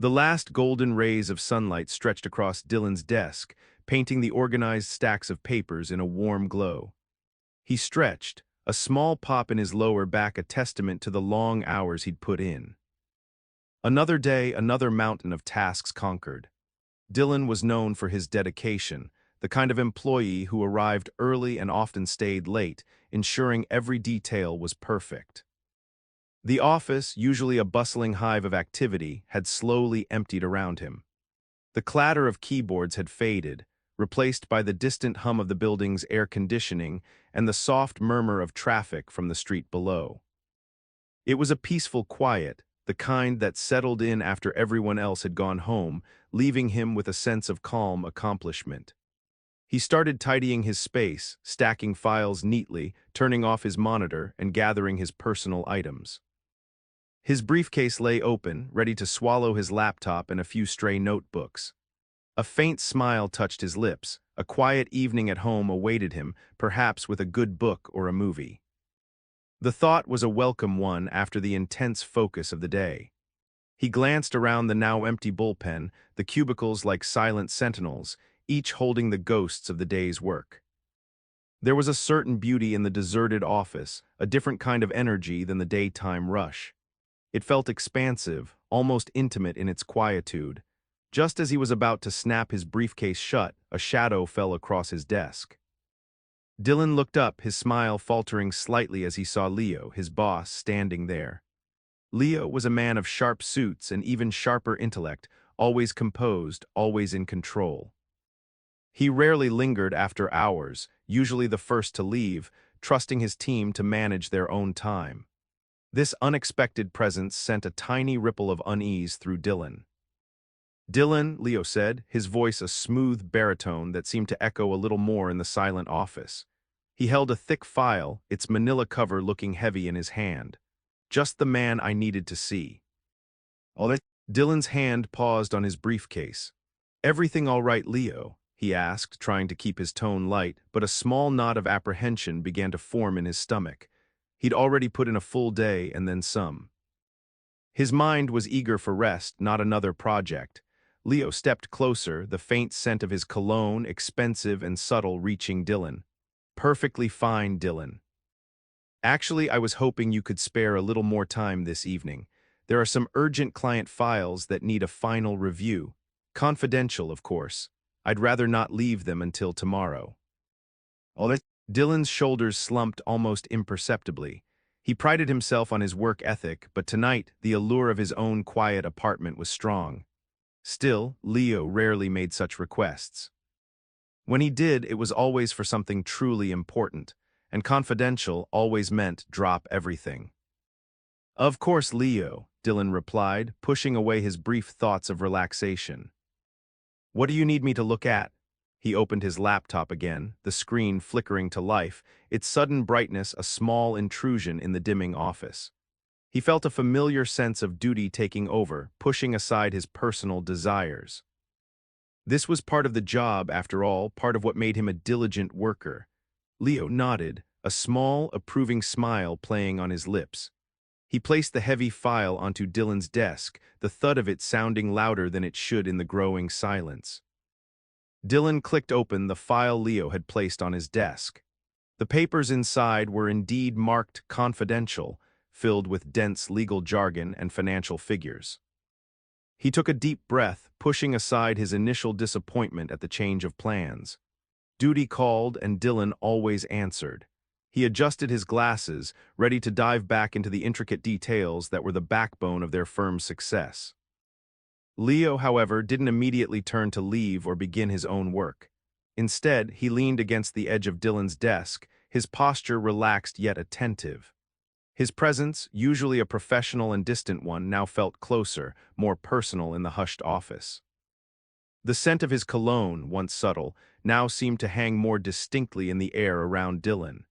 The last golden rays of sunlight stretched across Dylan's desk, painting the organized stacks of papers in a warm glow. He stretched, a small pop in his lower back a testament to the long hours he'd put in. Another day, another mountain of tasks conquered. Dylan was known for his dedication, the kind of employee who arrived early and often stayed late, ensuring every detail was perfect. The office, usually a bustling hive of activity, had slowly emptied around him. The clatter of keyboards had faded, replaced by the distant hum of the building's air conditioning and the soft murmur of traffic from the street below. It was a peaceful quiet, the kind that settled in after everyone else had gone home, leaving him with a sense of calm accomplishment. He started tidying his space, stacking files neatly, turning off his monitor, and gathering his personal items. His briefcase lay open, ready to swallow his laptop and a few stray notebooks. A faint smile touched his lips. A quiet evening at home awaited him, perhaps with a good book or a movie. The thought was a welcome one after the intense focus of the day. He glanced around the now empty bullpen, the cubicles like silent sentinels, each holding the ghosts of the day's work. There was a certain beauty in the deserted office, a different kind of energy than the daytime rush. It felt expansive, almost intimate in its quietude. Just as he was about to snap his briefcase shut, a shadow fell across his desk. Dylan looked up, his smile faltering slightly as he saw Leo, his boss, standing there. Leo was a man of sharp suits and even sharper intellect, always composed, always in control. He rarely lingered after hours, usually the first to leave, trusting his team to manage their own time. This unexpected presence sent a tiny ripple of unease through Dylan. "Dylan," Leo said, his voice a smooth baritone that seemed to echo a little more in the silent office. He held a thick file, its manila cover looking heavy in his hand. "Just the man I needed to see." All that. Dylan's hand paused on his briefcase. "Everything all right, Leo?" he asked, trying to keep his tone light, but a small knot of apprehension began to form in his stomach. He'd already put in a full day and then some. His mind was eager for rest, not another project. Leo stepped closer, the faint scent of his cologne, expensive and subtle, reaching Dylan. "Perfectly fine, Dylan. Actually, I was hoping you could spare a little more time this evening. There are some urgent client files that need a final review. Confidential, of course. I'd rather not leave them until tomorrow." All that. Dylan's shoulders slumped almost imperceptibly. He prided himself on his work ethic, but tonight the allure of his own quiet apartment was strong. Still, Leo rarely made such requests. When he did, it was always for something truly important, and confidential always meant drop everything. "Of course, Leo," Dylan replied, pushing away his brief thoughts of relaxation. "What do you need me to look at?" He opened his laptop again, the screen flickering to life, its sudden brightness a small intrusion in the dimming office. He felt a familiar sense of duty taking over, pushing aside his personal desires. This was part of the job, after all, part of what made him a diligent worker. Leo nodded, a small, approving smile playing on his lips. He placed the heavy file onto Dylan's desk, the thud of it sounding louder than it should in the growing silence. Dylan clicked open the file Leo had placed on his desk. The papers inside were indeed marked confidential, filled with dense legal jargon and financial figures. He took a deep breath, pushing aside his initial disappointment at the change of plans. Duty called, and Dylan always answered. He adjusted his glasses, ready to dive back into the intricate details that were the backbone of their firm's success. Leo, however, didn't immediately turn to leave or begin his own work. Instead, he leaned against the edge of Dylan's desk, his posture relaxed yet attentive. His presence, usually a professional and distant one, now felt closer, more personal in the hushed office. The scent of his cologne, once subtle, now seemed to hang more distinctly in the air around Dylan.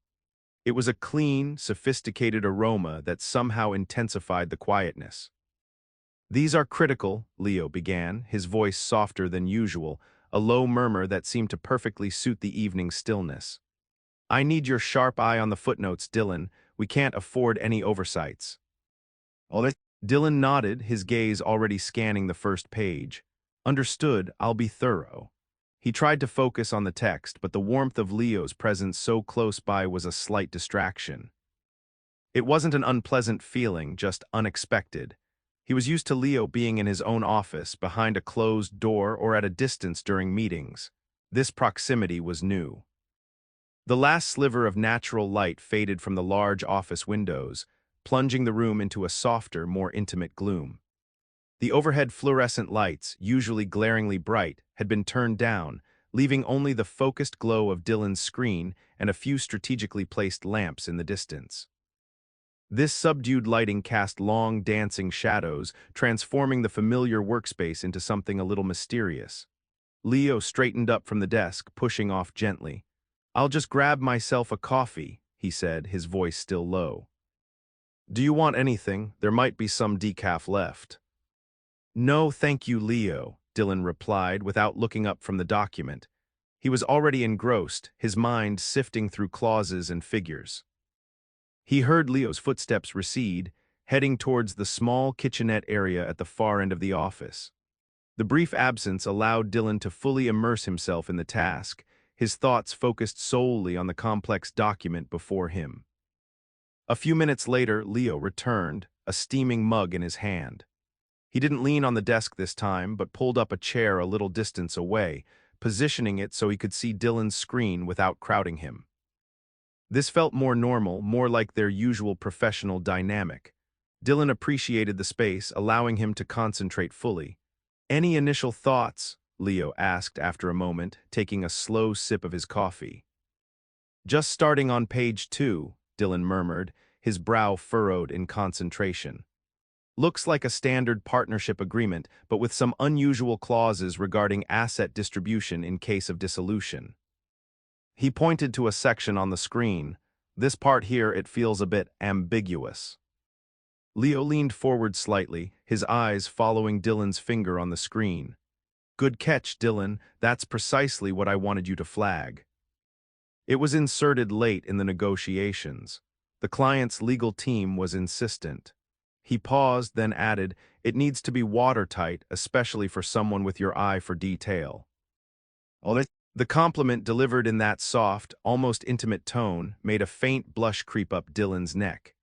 It was a clean, sophisticated aroma that somehow intensified the quietness. "These are critical," Leo began, his voice softer than usual, a low murmur that seemed to perfectly suit the evening stillness. "I need your sharp eye on the footnotes, Dylan. We can't afford any oversights." All that. Dylan nodded, his gaze already scanning the first page. Understood, I'll be thorough. He tried to focus on the text, but the warmth of Leo's presence so close by was a slight distraction. It wasn't an unpleasant feeling, just unexpected. He was used to Leo being in his own office, behind a closed door or at a distance during meetings. This proximity was new. The last sliver of natural light faded from the large office windows, plunging the room into a softer, more intimate gloom. The overhead fluorescent lights, usually glaringly bright, had been turned down, leaving only the focused glow of Dylan's screen and a few strategically placed lamps in the distance. This subdued lighting cast long, dancing shadows, transforming the familiar workspace into something a little mysterious. Leo straightened up from the desk, pushing off gently. "I'll just grab myself a coffee," he said, his voice still low. "Do you want anything? There might be some decaf left." "No, thank you, Leo," Dylan replied without looking up from the document. He was already engrossed, his mind sifting through clauses and figures. He heard Leo's footsteps recede, heading towards the small kitchenette area at the far end of the office. The brief absence allowed Dylan to fully immerse himself in the task, his thoughts focused solely on the complex document before him. A few minutes later, Leo returned, a steaming mug in his hand. He didn't lean on the desk this time, but pulled up a chair a little distance away, positioning it so he could see Dylan's screen without crowding him. This felt more normal, more like their usual professional dynamic. Dylan appreciated the space, allowing him to concentrate fully. "Any initial thoughts?" Leo asked after a moment, taking a slow sip of his coffee. "Just starting on page 2, Dylan murmured, his brow furrowed in concentration. "Looks like a standard partnership agreement, but with some unusual clauses regarding asset distribution in case of dissolution." He pointed to a section on the screen. "This part here, it feels a bit ambiguous." Leo leaned forward slightly, his eyes following Dylan's finger on the screen. "Good catch, Dylan. That's precisely what I wanted you to flag." It was inserted late in the negotiations. The client's legal team was insistent. He paused, then added, "It needs to be watertight, especially for someone with your eye for detail." The compliment, delivered in that soft, almost intimate tone, made a faint blush creep up Dylan's neck.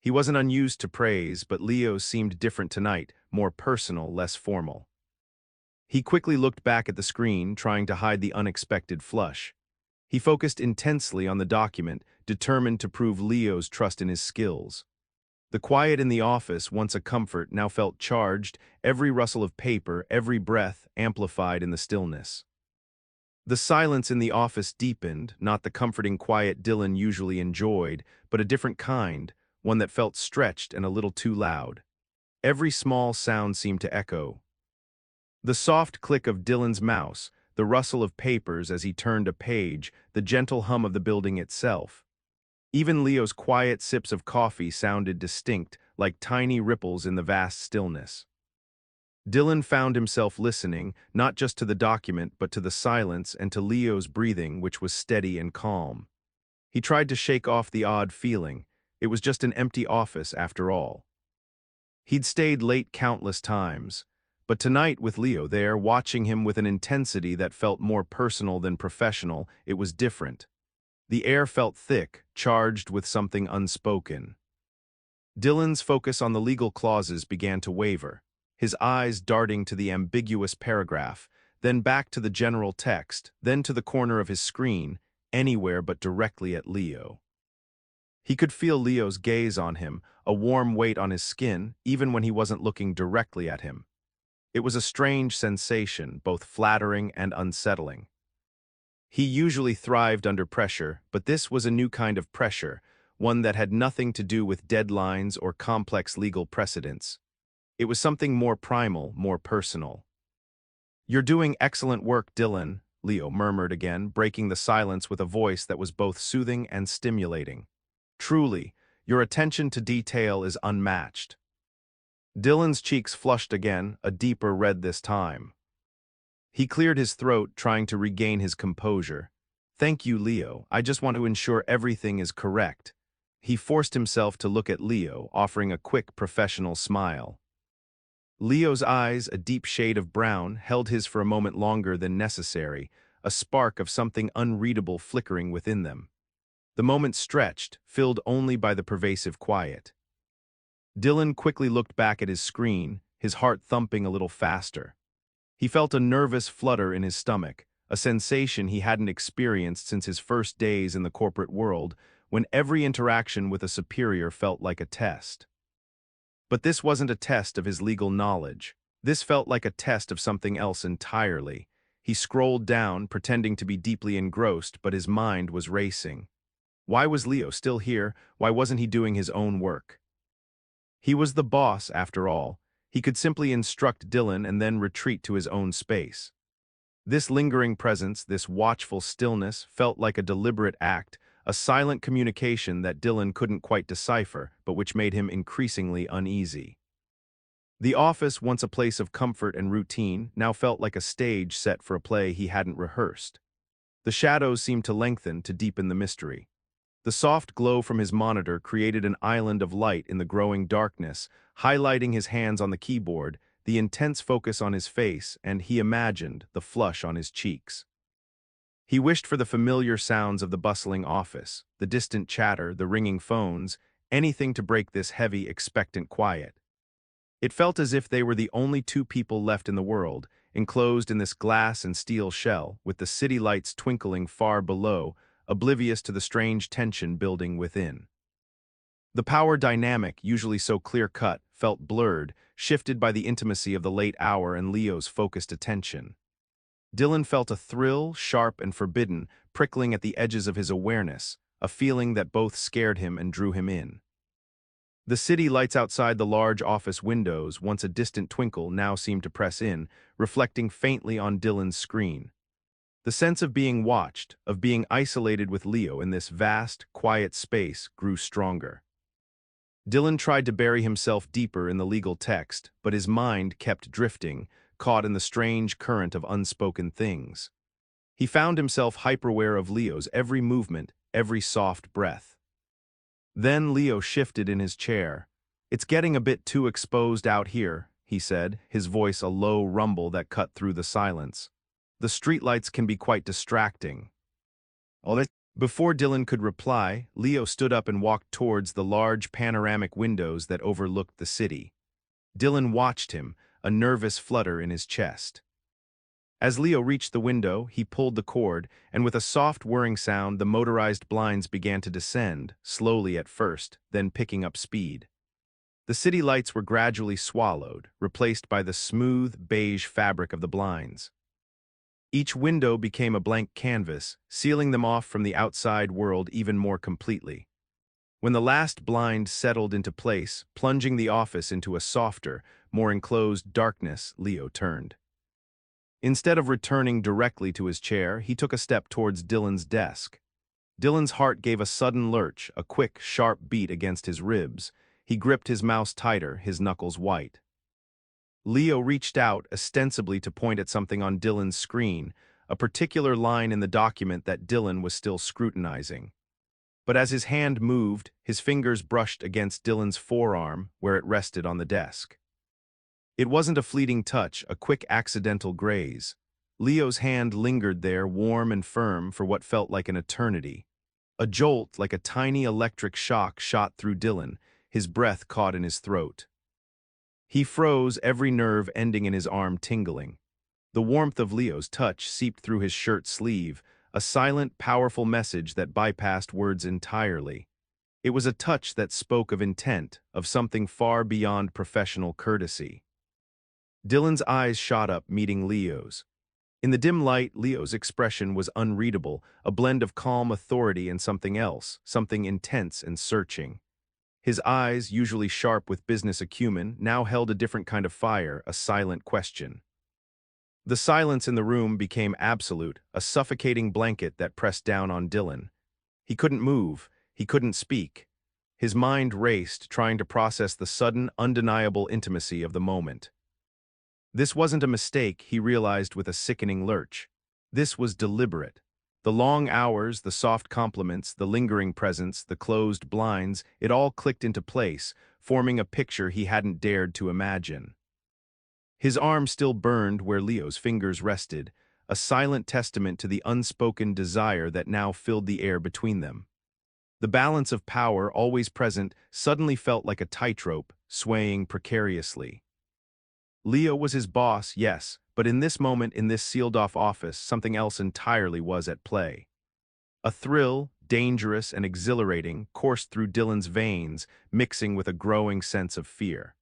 He wasn't unused to praise, but Leo seemed different tonight, more personal, less formal. He quickly looked back at the screen, trying to hide the unexpected flush. He focused intensely on the document, determined to prove Leo's trust in his skills. The quiet in the office, once a comfort, now felt charged, every rustle of paper, every breath amplified in the stillness. The silence in the office deepened, not the comforting quiet Dylan usually enjoyed, but a different kind, one that felt stretched and a little too loud. Every small sound seemed to echo. The soft click of Dylan's mouse, the rustle of papers as he turned a page, the gentle hum of the building itself. Even Leo's quiet sips of coffee sounded distinct, like tiny ripples in the vast stillness. Dylan found himself listening, not just to the document, but to the silence and to Leo's breathing, which was steady and calm. He tried to shake off the odd feeling. It was just an empty office, after all. He'd stayed late countless times, but tonight, with Leo there, watching him with an intensity that felt more personal than professional, it was different. The air felt thick, charged with something unspoken. Dylan's focus on the legal clauses began to waver, his eyes darting to the ambiguous paragraph, then back to the general text, then to the corner of his screen, anywhere but directly at Leo. He could feel Leo's gaze on him, a warm weight on his skin, even when he wasn't looking directly at him. It was a strange sensation, both flattering and unsettling. He usually thrived under pressure, but this was a new kind of pressure, one that had nothing to do with deadlines or complex legal precedents. It was something more primal, more personal. "You're doing excellent work, Dylan," Leo murmured again, breaking the silence with a voice that was both soothing and stimulating. "Truly, your attention to detail is unmatched." Dylan's cheeks flushed again, a deeper red this time. He cleared his throat, trying to regain his composure. "Thank you, Leo. I just want to ensure everything is correct." He forced himself to look at Leo, offering a quick professional smile. Leo's eyes, a deep shade of brown, held his for a moment longer than necessary, a spark of something unreadable flickering within them. The moment stretched, filled only by the pervasive quiet. Dylan quickly looked back at his screen, his heart thumping a little faster. He felt a nervous flutter in his stomach, a sensation he hadn't experienced since his first days in the corporate world, when every interaction with a superior felt like a test. But this wasn't a test of his legal knowledge. This felt like a test of something else entirely. He scrolled down, pretending to be deeply engrossed, but his mind was racing. Why was Leo still here? Why wasn't he doing his own work? He was the boss, after all. He could simply instruct Dylan and then retreat to his own space. This lingering presence, this watchful stillness, felt like a deliberate act, a silent communication that Dylan couldn't quite decipher, but which made him increasingly uneasy. The office, once a place of comfort and routine, now felt like a stage set for a play he hadn't rehearsed. The shadows seemed to lengthen to deepen the mystery. The soft glow from his monitor created an island of light in the growing darkness, highlighting his hands on the keyboard, the intense focus on his face, and, he imagined, the flush on his cheeks. He wished for the familiar sounds of the bustling office, the distant chatter, the ringing phones, anything to break this heavy, expectant quiet. It felt as if they were the only two people left in the world, enclosed in this glass and steel shell, with the city lights twinkling far below, oblivious to the strange tension building within. The power dynamic, usually so clear-cut, felt blurred, shifted by the intimacy of the late hour and Leo's focused attention. Dylan felt a thrill, sharp and forbidden, prickling at the edges of his awareness, a feeling that both scared him and drew him in. The city lights outside the large office windows, once a distant twinkle, now seemed to press in, reflecting faintly on Dylan's screen. The sense of being watched, of being isolated with Leo in this vast, quiet space, grew stronger. Dylan tried to bury himself deeper in the legal text, but his mind kept drifting, caught in the strange current of unspoken things. He found himself hyper-aware of Leo's every movement, every soft breath. Then Leo shifted in his chair. "It's getting a bit too exposed out here," he said, his voice a low rumble that cut through the silence. "The streetlights can be quite distracting." Before Dylan could reply, Leo stood up and walked towards the large panoramic windows that overlooked the city. Dylan watched him, a nervous flutter in his chest. As Leo reached the window, he pulled the cord, and with a soft whirring sound, the motorized blinds began to descend, slowly at first, then picking up speed. The city lights were gradually swallowed, replaced by the smooth, beige fabric of the blinds. Each window became a blank canvas, sealing them off from the outside world even more completely. When the last blind settled into place, plunging the office into a softer, more enclosed darkness, Leo turned. Instead of returning directly to his chair, he took a step towards Dylan's desk. Dylan's heart gave a sudden lurch, a quick, sharp beat against his ribs. He gripped his mouse tighter, his knuckles white. Leo reached out, ostensibly to point at something on Dylan's screen, a particular line in the document that Dylan was still scrutinizing. But as his hand moved, his fingers brushed against Dylan's forearm, where it rested on the desk. It wasn't a fleeting touch, a quick accidental graze. Leo's hand lingered there, warm and firm, for what felt like an eternity. A jolt, like a tiny electric shock, shot through Dylan, his breath caught in his throat. He froze, every nerve ending in his arm tingling. The warmth of Leo's touch seeped through his shirt sleeve, a silent, powerful message that bypassed words entirely. It was a touch that spoke of intent, of something far beyond professional courtesy. Dylan's eyes shot up, meeting Leo's. In the dim light, Leo's expression was unreadable, a blend of calm authority and something else, something intense and searching. His eyes, usually sharp with business acumen, now held a different kind of fire, a silent question. The silence in the room became absolute, a suffocating blanket that pressed down on Dylan. He couldn't move, he couldn't speak. His mind raced, trying to process the sudden, undeniable intimacy of the moment. This wasn't a mistake, he realized with a sickening lurch. This was deliberate. The long hours, the soft compliments, the lingering presence, the closed blinds, it all clicked into place, forming a picture he hadn't dared to imagine. His arm still burned where Leo's fingers rested, a silent testament to the unspoken desire that now filled the air between them. The balance of power, always present, suddenly felt like a tightrope, swaying precariously. Leo was his boss, yes, but in this moment in this sealed-off office, something else entirely was at play. A thrill, dangerous and exhilarating, coursed through Dylan's veins, mixing with a growing sense of fear.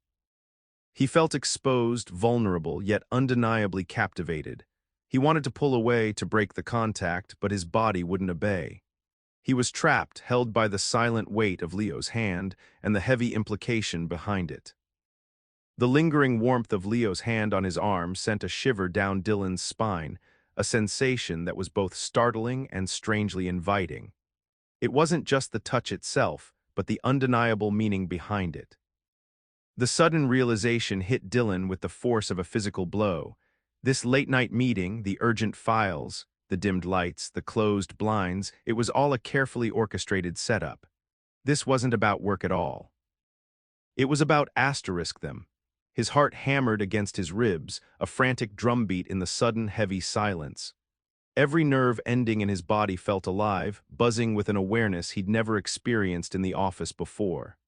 He felt exposed, vulnerable, yet undeniably captivated. He wanted to pull away to break the contact, but his body wouldn't obey. He was trapped, held by the silent weight of Leo's hand and the heavy implication behind it. The lingering warmth of Leo's hand on his arm sent a shiver down Dylan's spine, a sensation that was both startling and strangely inviting. It wasn't just the touch itself, but the undeniable meaning behind it. The sudden realization hit Dylan with the force of a physical blow. This late-night meeting, the urgent files, the dimmed lights, the closed blinds, it was all a carefully orchestrated setup. This wasn't about work at all. It was about asterisk them. His heart hammered against his ribs, a frantic drumbeat in the sudden, heavy silence. Every nerve ending in his body felt alive, buzzing with an awareness he'd never experienced in the office before.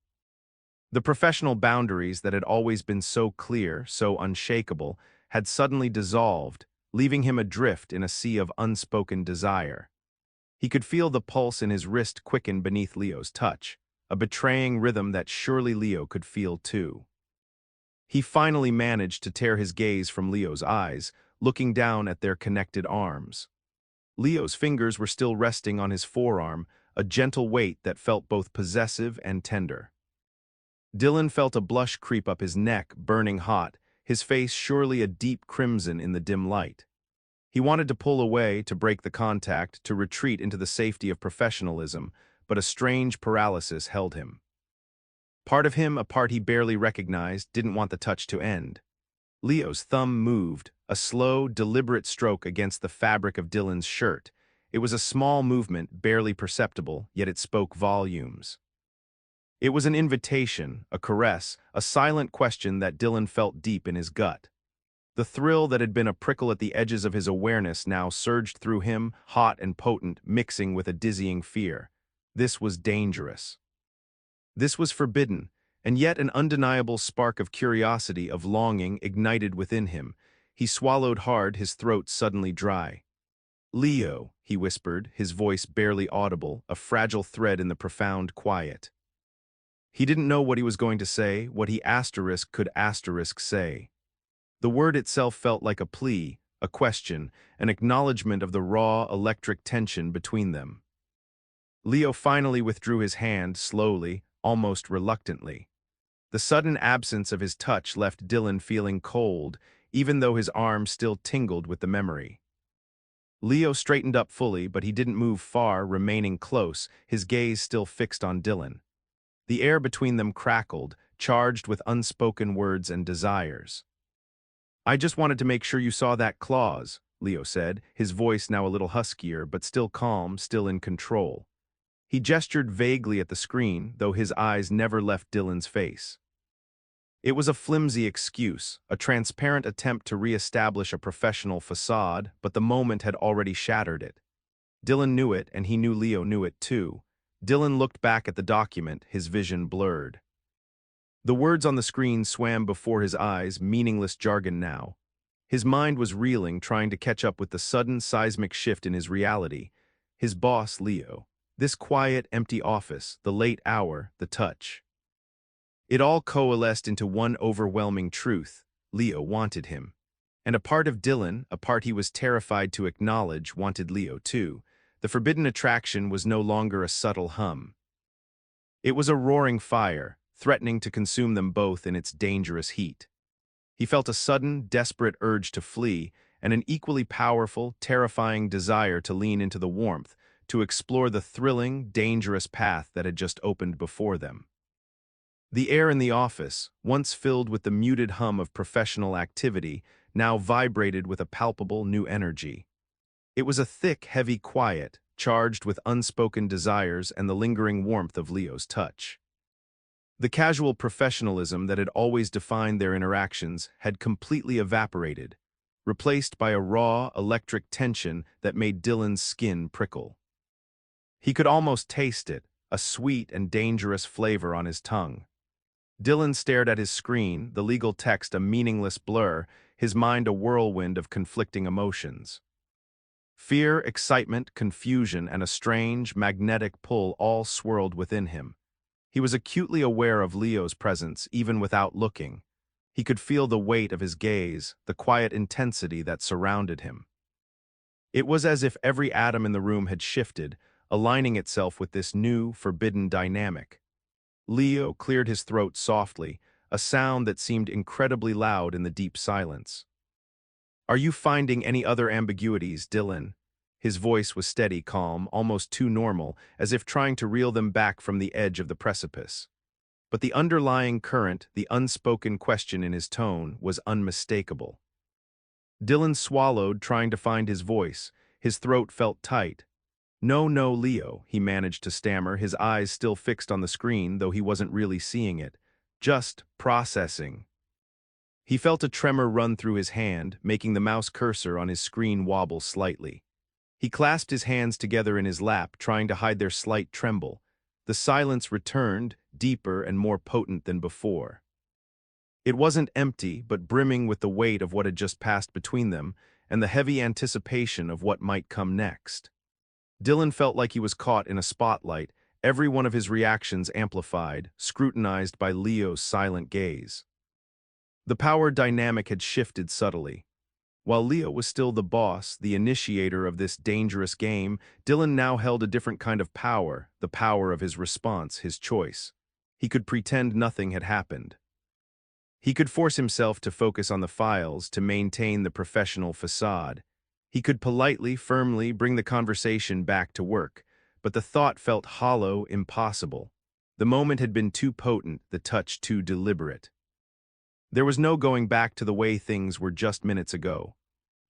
The professional boundaries that had always been so clear, so unshakable, had suddenly dissolved, leaving him adrift in a sea of unspoken desire. He could feel the pulse in his wrist quicken beneath Leo's touch, a betraying rhythm that surely Leo could feel too. He finally managed to tear his gaze from Leo's eyes, looking down at their connected arms. Leo's fingers were still resting on his forearm, a gentle weight that felt both possessive and tender. Dylan felt a blush creep up his neck, burning hot, his face surely a deep crimson in the dim light. He wanted to pull away, to break the contact, to retreat into the safety of professionalism, but a strange paralysis held him. Part of him, a part he barely recognized, didn't want the touch to end. Leo's thumb moved, a slow, deliberate stroke against the fabric of Dylan's shirt. It was a small movement, barely perceptible, yet it spoke volumes. It was an invitation, a caress, a silent question that Dylan felt deep in his gut. The thrill that had been a prickle at the edges of his awareness now surged through him, hot and potent, mixing with a dizzying fear. This was dangerous. This was forbidden, and yet an undeniable spark of curiosity, of longing, ignited within him. He swallowed hard, his throat suddenly dry. "Leo," he whispered, his voice barely audible, a fragile thread in the profound quiet. He didn't know what he was going to say, what he could say. The word itself felt like a plea, a question, an acknowledgement of the raw, electric tension between them. Leo finally withdrew his hand, slowly, almost reluctantly. The sudden absence of his touch left Dylan feeling cold, even though his arm still tingled with the memory. Leo straightened up fully, but he didn't move far, remaining close, his gaze still fixed on Dylan. The air between them crackled, charged with unspoken words and desires. "I just wanted to make sure you saw that clause," Leo said, his voice now a little huskier, but still calm, still in control. He gestured vaguely at the screen, though his eyes never left Dylan's face. It was a flimsy excuse, a transparent attempt to re-establish a professional facade, but the moment had already shattered it. Dylan knew it, and he knew Leo knew it too. Dylan looked back at the document, his vision blurred. The words on the screen swam before his eyes, meaningless jargon now. His mind was reeling, trying to catch up with the sudden seismic shift in his reality. His boss, Leo. This quiet, empty office, the late hour, the touch. It all coalesced into one overwhelming truth. Leo wanted him. And a part of Dylan, a part he was terrified to acknowledge, wanted Leo too. The forbidden attraction was no longer a subtle hum. It was a roaring fire, threatening to consume them both in its dangerous heat. He felt a sudden, desperate urge to flee, and an equally powerful, terrifying desire to lean into the warmth, to explore the thrilling, dangerous path that had just opened before them. The air in the office, once filled with the muted hum of professional activity, now vibrated with a palpable new energy. It was a thick, heavy quiet, charged with unspoken desires and the lingering warmth of Leo's touch. The casual professionalism that had always defined their interactions had completely evaporated, replaced by a raw, electric tension that made Dylan's skin prickle. He could almost taste it, a sweet and dangerous flavor on his tongue. Dylan stared at his screen, the legal text a meaningless blur, his mind a whirlwind of conflicting emotions. Fear, excitement, confusion, and a strange, magnetic pull all swirled within him. He was acutely aware of Leo's presence, even without looking. He could feel the weight of his gaze, the quiet intensity that surrounded him. It was as if every atom in the room had shifted, aligning itself with this new, forbidden dynamic. Leo cleared his throat softly, a sound that seemed incredibly loud in the deep silence. "Are you finding any other ambiguities, Dylan?" His voice was steady, calm, almost too normal, as if trying to reel them back from the edge of the precipice. But the underlying current, the unspoken question in his tone, was unmistakable. Dylan swallowed, trying to find his voice. His throat felt tight. "No, no, Leo," he managed to stammer, his eyes still fixed on the screen, though he wasn't really seeing it. "Just processing." He felt a tremor run through his hand, making the mouse cursor on his screen wobble slightly. He clasped his hands together in his lap, trying to hide their slight tremble. The silence returned, deeper and more potent than before. It wasn't empty, but brimming with the weight of what had just passed between them, and the heavy anticipation of what might come next. Dylan felt like he was caught in a spotlight, every one of his reactions amplified, scrutinized by Leo's silent gaze. The power dynamic had shifted subtly. While Leo was still the boss, the initiator of this dangerous game, Dylan now held a different kind of power, the power of his response, his choice. He could pretend nothing had happened. He could force himself to focus on the files, to maintain the professional facade. He could politely, firmly bring the conversation back to work, but the thought felt hollow, impossible. The moment had been too potent, the touch too deliberate. There was no going back to the way things were just minutes ago.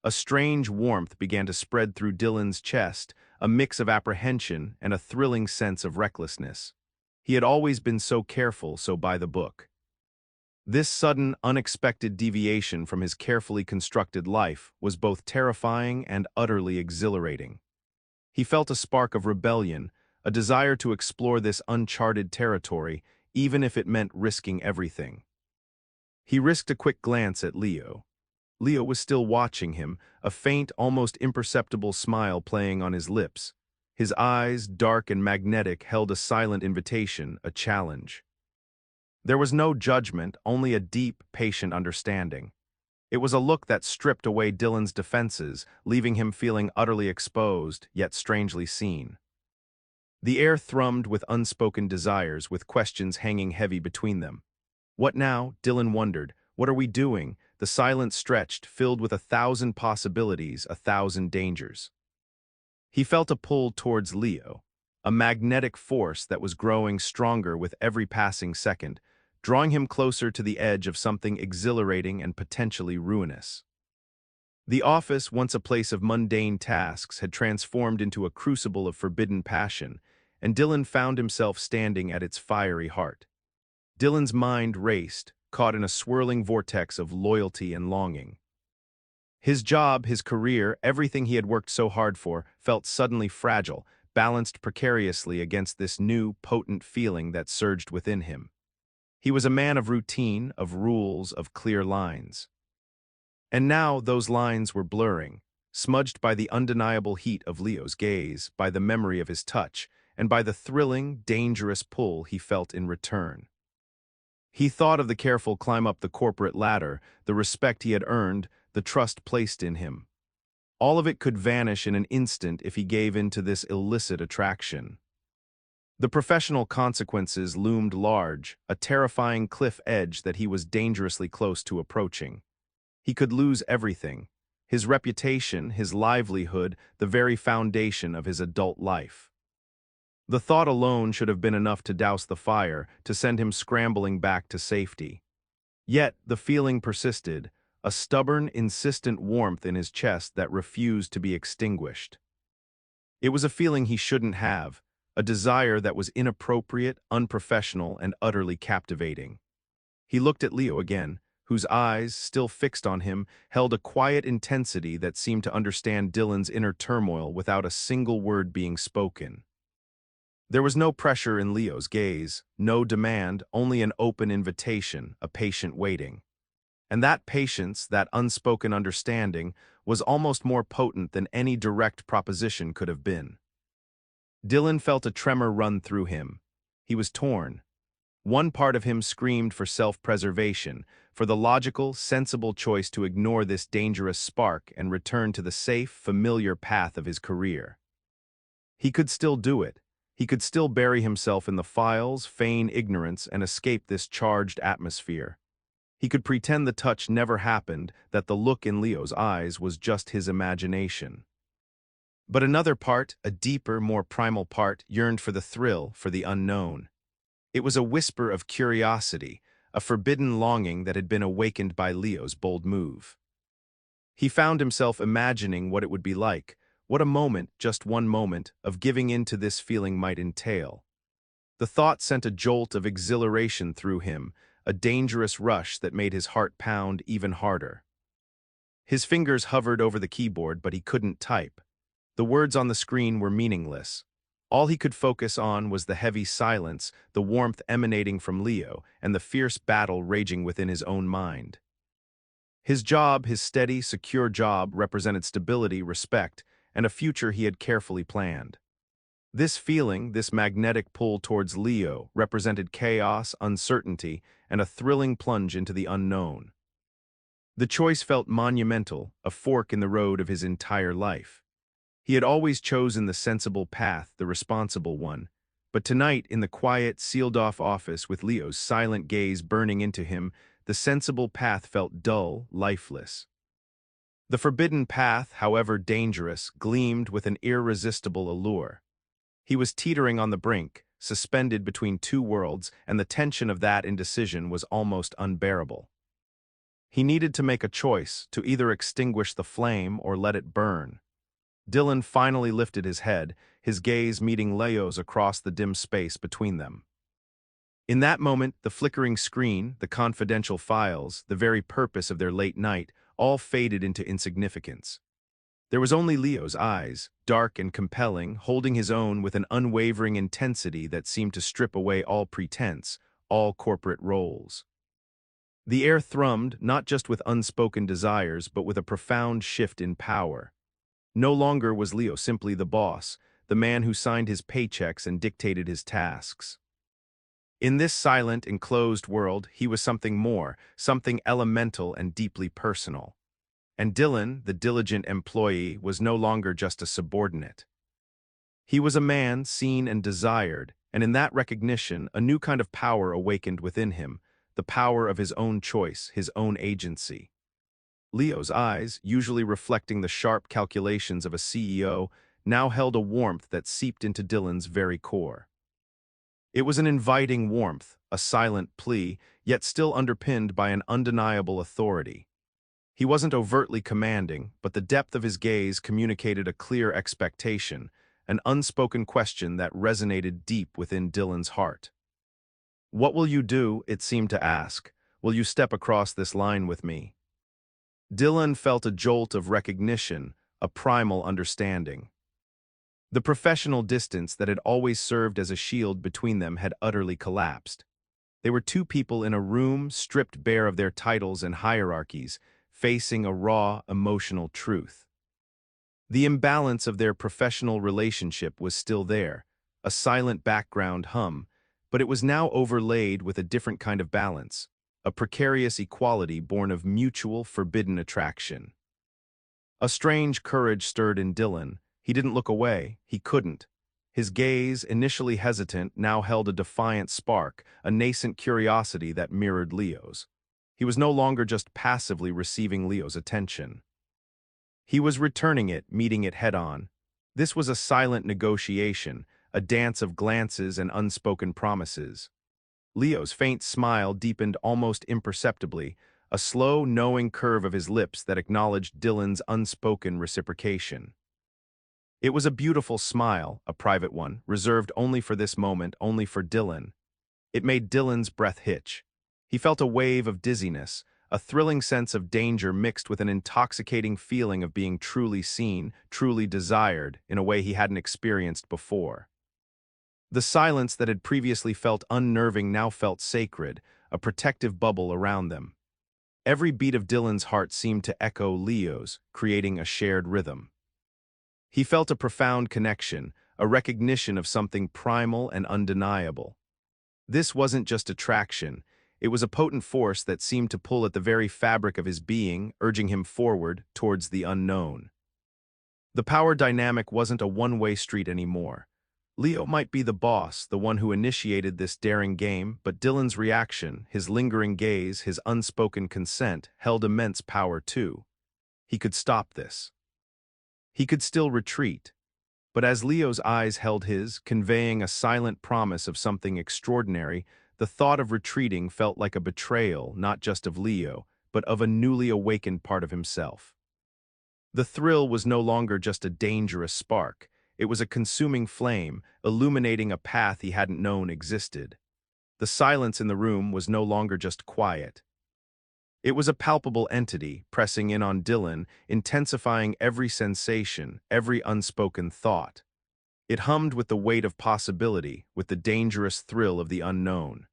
A strange warmth began to spread through Dylan's chest, a mix of apprehension and a thrilling sense of recklessness. He had always been so careful, so by the book. This sudden, unexpected deviation from his carefully constructed life was both terrifying and utterly exhilarating. He felt a spark of rebellion, a desire to explore this uncharted territory, even if it meant risking everything. He risked a quick glance at Leo. Leo was still watching him, a faint, almost imperceptible smile playing on his lips. His eyes, dark and magnetic, held a silent invitation, a challenge. There was no judgment, only a deep, patient understanding. It was a look that stripped away Dylan's defenses, leaving him feeling utterly exposed, yet strangely seen. The air thrummed with unspoken desires, with questions hanging heavy between them. What now? Dylan wondered. What are we doing? The silence stretched, filled with 1,000 possibilities, 1,000 dangers. He felt a pull towards Leo, a magnetic force that was growing stronger with every passing second, drawing him closer to the edge of something exhilarating and potentially ruinous. The office, once a place of mundane tasks, had transformed into a crucible of forbidden passion, and Dylan found himself standing at its fiery heart. Dylan's mind raced, caught in a swirling vortex of loyalty and longing. His job, his career, everything he had worked so hard for, felt suddenly fragile, balanced precariously against this new, potent feeling that surged within him. He was a man of routine, of rules, of clear lines. And now those lines were blurring, smudged by the undeniable heat of Leo's gaze, by the memory of his touch, and by the thrilling, dangerous pull he felt in return. He thought of the careful climb up the corporate ladder, the respect he had earned, the trust placed in him. All of it could vanish in an instant if he gave in to this illicit attraction. The professional consequences loomed large, a terrifying cliff edge that he was dangerously close to approaching. He could lose everything: his reputation, his livelihood, the very foundation of his adult life. The thought alone should have been enough to douse the fire, to send him scrambling back to safety. Yet the feeling persisted, a stubborn, insistent warmth in his chest that refused to be extinguished. It was a feeling he shouldn't have, a desire that was inappropriate, unprofessional, and utterly captivating. He looked at Leo again, whose eyes, still fixed on him, held a quiet intensity that seemed to understand Dylan's inner turmoil without a single word being spoken. There was no pressure in Leo's gaze, no demand, only an open invitation, a patient waiting. And that patience, that unspoken understanding, was almost more potent than any direct proposition could have been. Dylan felt a tremor run through him. He was torn. One part of him screamed for self-preservation, for the logical, sensible choice to ignore this dangerous spark and return to the safe, familiar path of his career. He could still do it. He could still bury himself in the files, feign ignorance, and escape this charged atmosphere. He could pretend the touch never happened, that the look in Leo's eyes was just his imagination. But another part, a deeper, more primal part, yearned for the thrill, for the unknown. It was a whisper of curiosity, a forbidden longing that had been awakened by Leo's bold move. He found himself imagining what it would be like, what a moment, just one moment, of giving in to this feeling might entail. The thought sent a jolt of exhilaration through him, a dangerous rush that made his heart pound even harder. His fingers hovered over the keyboard, but he couldn't type. The words on the screen were meaningless. All he could focus on was the heavy silence, the warmth emanating from Leo, and the fierce battle raging within his own mind. His job, his steady, secure job, represented stability, respect, and a future he had carefully planned. This feeling, this magnetic pull towards Leo, represented chaos, uncertainty, and a thrilling plunge into the unknown. The choice felt monumental, a fork in the road of his entire life. He had always chosen the sensible path, the responsible one, but tonight, in the quiet, sealed-off office with Leo's silent gaze burning into him, the sensible path felt dull, lifeless. The forbidden path, however dangerous, gleamed with an irresistible allure. He was teetering on the brink, suspended between two worlds, and the tension of that indecision was almost unbearable. He needed to make a choice, to either extinguish the flame or let it burn. Dylan finally lifted his head, his gaze meeting Leo's across the dim space between them. In that moment, the flickering screen, the confidential files, the very purpose of their late night, all faded into insignificance. There was only Leo's eyes, dark and compelling, holding his own with an unwavering intensity that seemed to strip away all pretense, all corporate roles. The air thrummed, not just with unspoken desires, but with a profound shift in power. No longer was Leo simply the boss, the man who signed his paychecks and dictated his tasks. In this silent, enclosed world, he was something more, something elemental and deeply personal. And Dylan, the diligent employee, was no longer just a subordinate. He was a man seen and desired, and in that recognition, a new kind of power awakened within him, the power of his own choice, his own agency. Leo's eyes, usually reflecting the sharp calculations of a CEO, now held a warmth that seeped into Dylan's very core. It was an inviting warmth, a silent plea, yet still underpinned by an undeniable authority. He wasn't overtly commanding, but the depth of his gaze communicated a clear expectation, an unspoken question that resonated deep within Dylan's heart. "What will you do?" it seemed to ask. "Will you step across this line with me?" Dylan felt a jolt of recognition, a primal understanding. The professional distance that had always served as a shield between them had utterly collapsed. They were two people in a room stripped bare of their titles and hierarchies, facing a raw, emotional truth. The imbalance of their professional relationship was still there, a silent background hum, but it was now overlaid with a different kind of balance, a precarious equality born of mutual, forbidden attraction. A strange courage stirred in Dylan. He didn't look away. He couldn't. His gaze, initially hesitant, now held a defiant spark, a nascent curiosity that mirrored Leo's. He was no longer just passively receiving Leo's attention. He was returning it, meeting it head-on. This was a silent negotiation, a dance of glances and unspoken promises. Leo's faint smile deepened almost imperceptibly, a slow, knowing curve of his lips that acknowledged Dylan's unspoken reciprocation. It was a beautiful smile, a private one, reserved only for this moment, only for Dylan. It made Dylan's breath hitch. He felt a wave of dizziness, a thrilling sense of danger mixed with an intoxicating feeling of being truly seen, truly desired, in a way he hadn't experienced before. The silence that had previously felt unnerving now felt sacred, a protective bubble around them. Every beat of Dylan's heart seemed to echo Leo's, creating a shared rhythm. He felt a profound connection, a recognition of something primal and undeniable. This wasn't just attraction, it was a potent force that seemed to pull at the very fabric of his being, urging him forward towards the unknown. The power dynamic wasn't a one-way street anymore. Leo might be the boss, the one who initiated this daring game, but Dylan's reaction, his lingering gaze, his unspoken consent, held immense power too. He could stop this. He could still retreat. But as Leo's eyes held his, conveying a silent promise of something extraordinary, the thought of retreating felt like a betrayal, not just of Leo, but of a newly awakened part of himself. The thrill was no longer just a dangerous spark. It was a consuming flame, illuminating a path he hadn't known existed. The silence in the room was no longer just quiet. It was a palpable entity, pressing in on Dylan, intensifying every sensation, every unspoken thought. It hummed with the weight of possibility, with the dangerous thrill of the unknown.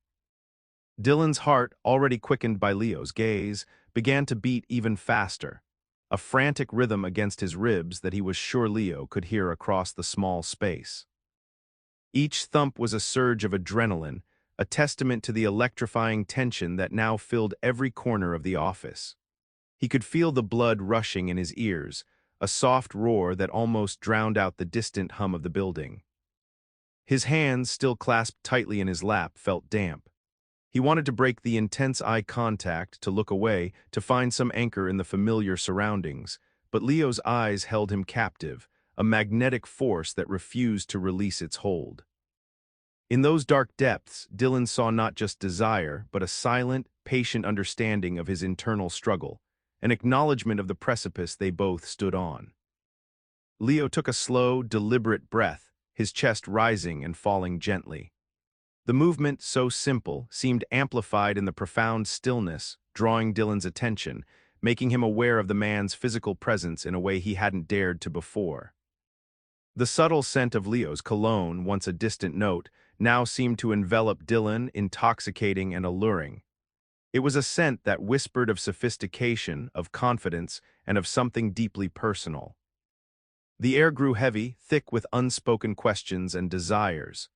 Dylan's heart, already quickened by Leo's gaze, began to beat even faster, a frantic rhythm against his ribs that he was sure Leo could hear across the small space. Each thump was a surge of adrenaline, a testament to the electrifying tension that now filled every corner of the office. He could feel the blood rushing in his ears, a soft roar that almost drowned out the distant hum of the building. His hands, still clasped tightly in his lap, felt damp. He wanted to break the intense eye contact, to look away, to find some anchor in the familiar surroundings, but Leo's eyes held him captive, a magnetic force that refused to release its hold. In those dark depths, Dylan saw not just desire, but a silent, patient understanding of his internal struggle, an acknowledgement of the precipice they both stood on. Leo took a slow, deliberate breath, his chest rising and falling gently. The movement, so simple, seemed amplified in the profound stillness, drawing Dylan's attention, making him aware of the man's physical presence in a way he hadn't dared to before. The subtle scent of Leo's cologne, once a distant note, now seemed to envelop Dylan, intoxicating and alluring. It was a scent that whispered of sophistication, of confidence, and of something deeply personal. The air grew heavy, thick with unspoken questions and desires.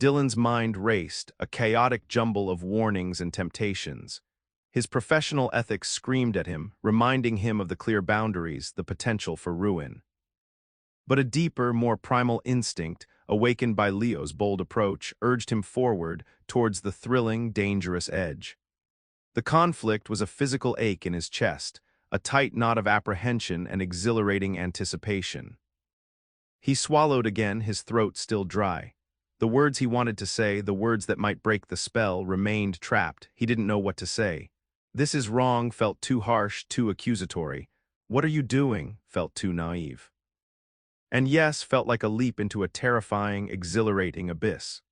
Dylan's mind raced, a chaotic jumble of warnings and temptations. His professional ethics screamed at him, reminding him of the clear boundaries, the potential for ruin. But a deeper, more primal instinct, awakened by Leo's bold approach, urged him forward towards the thrilling, dangerous edge. The conflict was a physical ache in his chest, a tight knot of apprehension and exhilarating anticipation. He swallowed again, his throat still dry. The words he wanted to say, the words that might break the spell, remained trapped. He didn't know what to say. "This is wrong" felt too harsh, too accusatory. "What are you doing?" felt too naive. And "yes" felt like a leap into a terrifying, exhilarating abyss.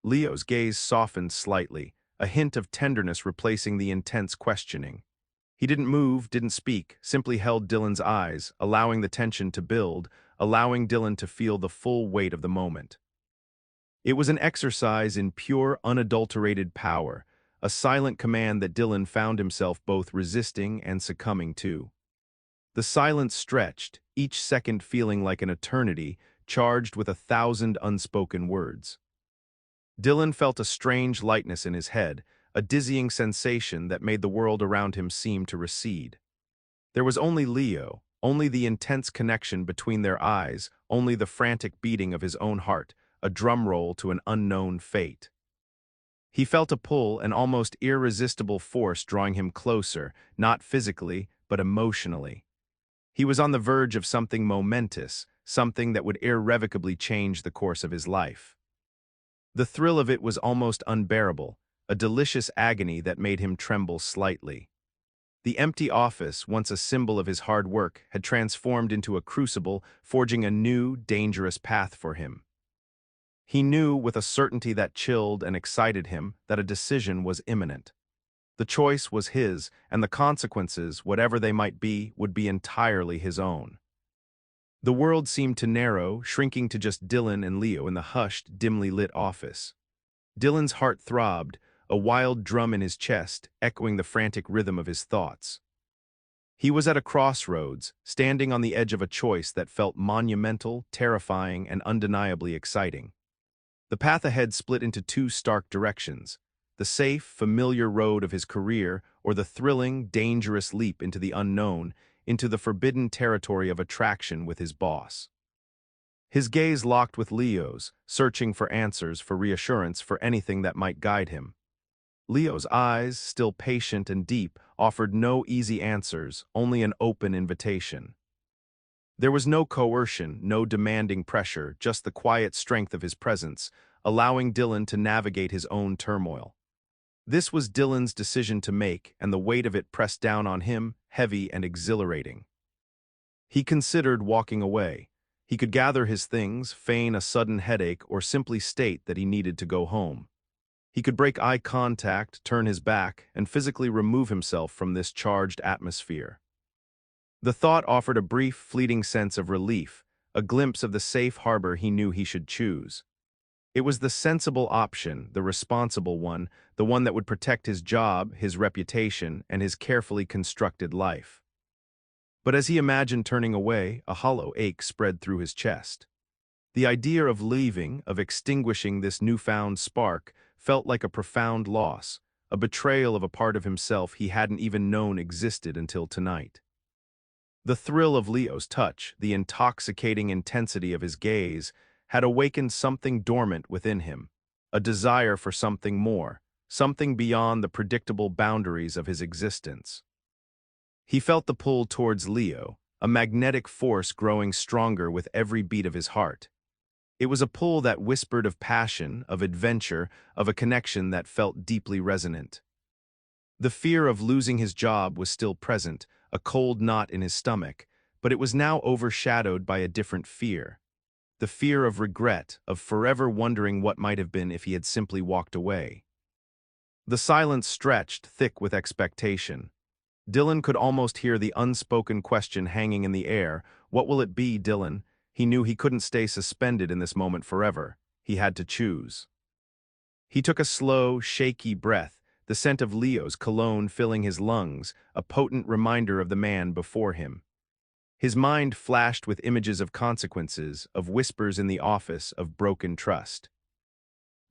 Leo's gaze softened slightly, a hint of tenderness replacing the intense questioning. He didn't move, didn't speak, simply held Dylan's eyes, allowing the tension to build, allowing Dylan to feel the full weight of the moment. It was an exercise in pure, unadulterated power, a silent command that Dylan found himself both resisting and succumbing to. The silence stretched, each second feeling like an eternity, charged with 1,000 unspoken words. Dylan felt a strange lightness in his head, a dizzying sensation that made the world around him seem to recede. There was only Leo, only the intense connection between their eyes, only the frantic beating of his own heart, a drum roll to an unknown fate. He felt a pull, an almost irresistible force drawing him closer, not physically, but emotionally. He was on the verge of something momentous, something that would irrevocably change the course of his life. The thrill of it was almost unbearable, a delicious agony that made him tremble slightly. The empty office, once a symbol of his hard work, had transformed into a crucible, forging a new, dangerous path for him. He knew with a certainty that chilled and excited him that a decision was imminent. The choice was his, and the consequences, whatever they might be, would be entirely his own. The world seemed to narrow, shrinking to just Dylan and Leo in the hushed, dimly lit office. Dylan's heart throbbed, a wild drum in his chest, echoing the frantic rhythm of his thoughts. He was at a crossroads, standing on the edge of a choice that felt monumental, terrifying, and undeniably exciting. The path ahead split into two stark directions: the safe, familiar road of his career, or the thrilling, dangerous leap into the unknown, into the forbidden territory of attraction with his boss. His gaze locked with Leo's, searching for answers, for reassurance, for anything that might guide him. Leo's eyes, still patient and deep, offered no easy answers, only an open invitation. There was no coercion, no demanding pressure, just the quiet strength of his presence, allowing Dylan to navigate his own turmoil. This was Dylan's decision to make, and the weight of it pressed down on him, heavy and exhilarating. He considered walking away. He could gather his things, feign a sudden headache, or simply state that he needed to go home. He could break eye contact, turn his back, and physically remove himself from this charged atmosphere. The thought offered a brief, fleeting sense of relief, a glimpse of the safe harbor he knew he should choose. It was the sensible option, the responsible one, the one that would protect his job, his reputation, and his carefully constructed life. But as he imagined turning away, a hollow ache spread through his chest. The idea of leaving, of extinguishing this newfound spark, felt like a profound loss, a betrayal of a part of himself he hadn't even known existed until tonight. The thrill of Leo's touch, the intoxicating intensity of his gaze, had awakened something dormant within him, a desire for something more, something beyond the predictable boundaries of his existence. He felt the pull towards Leo, a magnetic force growing stronger with every beat of his heart. It was a pull that whispered of passion, of adventure, of a connection that felt deeply resonant. The fear of losing his job was still present, a cold knot in his stomach, but it was now overshadowed by a different fear. The fear of regret, of forever wondering what might have been if he had simply walked away. The silence stretched, thick with expectation. Dylan could almost hear the unspoken question hanging in the air. What will it be, Dylan? He knew he couldn't stay suspended in this moment forever. He had to choose. He took a slow, shaky breath, the scent of Leo's cologne filling his lungs, a potent reminder of the man before him. His mind flashed with images of consequences, of whispers in the office, of broken trust.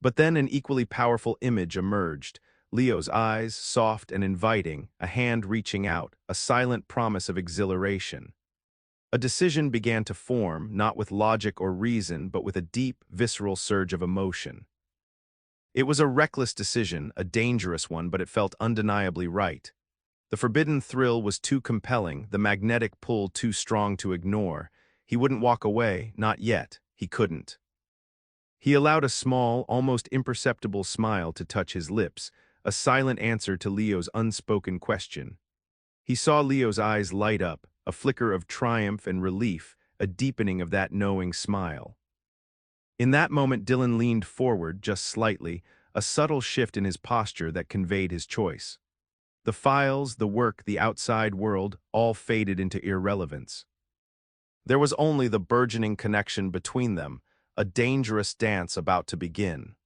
But then an equally powerful image emerged, Leo's eyes, soft and inviting, a hand reaching out, a silent promise of exhilaration. A decision began to form, not with logic or reason, but with a deep, visceral surge of emotion. It was a reckless decision, a dangerous one, but it felt undeniably right. The forbidden thrill was too compelling, the magnetic pull too strong to ignore. He wouldn't walk away, not yet. He couldn't. He allowed a small, almost imperceptible smile to touch his lips, a silent answer to Leo's unspoken question. He saw Leo's eyes light up, a flicker of triumph and relief, a deepening of that knowing smile. In that moment, Dylan leaned forward just slightly, a subtle shift in his posture that conveyed his choice. The files, the work, the outside world, all faded into irrelevance. There was only the burgeoning connection between them, a dangerous dance about to begin.